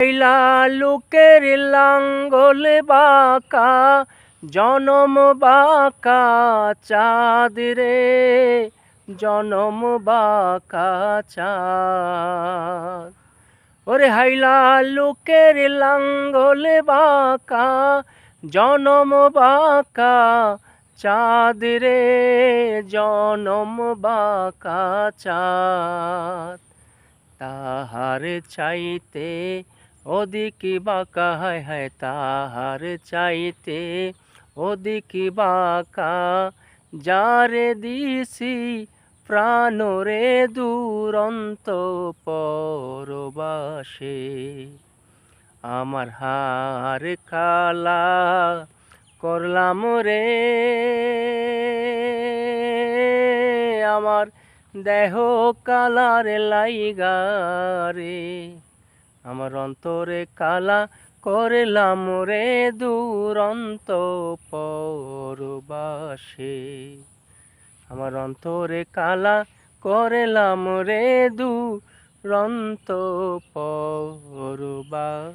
হাইলা লোকের লাঙ্গল বাঁকা, জনম বাঁকা চাঁদ রে, জনম বাঁকা চাঁদ। ওরে হাইলা লোকের লাঙ্গল বাঁকা, জনম বাঁকা চাঁদ রে, জনম বাঁকা চাঁদ। তাহার চাইতে অধিক বাঁকা, হায় হায় তাহার চাইতে অধিক বাঁকা, যারে দিছি প্রাণ রে দুরন্ত পরবাসে। আমার হার কালা করলাম রে, আমার দেহ কালার লাইগা রে, আমার অন্তরে কালা করলাম রে দুরন্ত পরবাসে। আমার অন্তরে কালা করলাম রে দুরন্ত পরবাসে।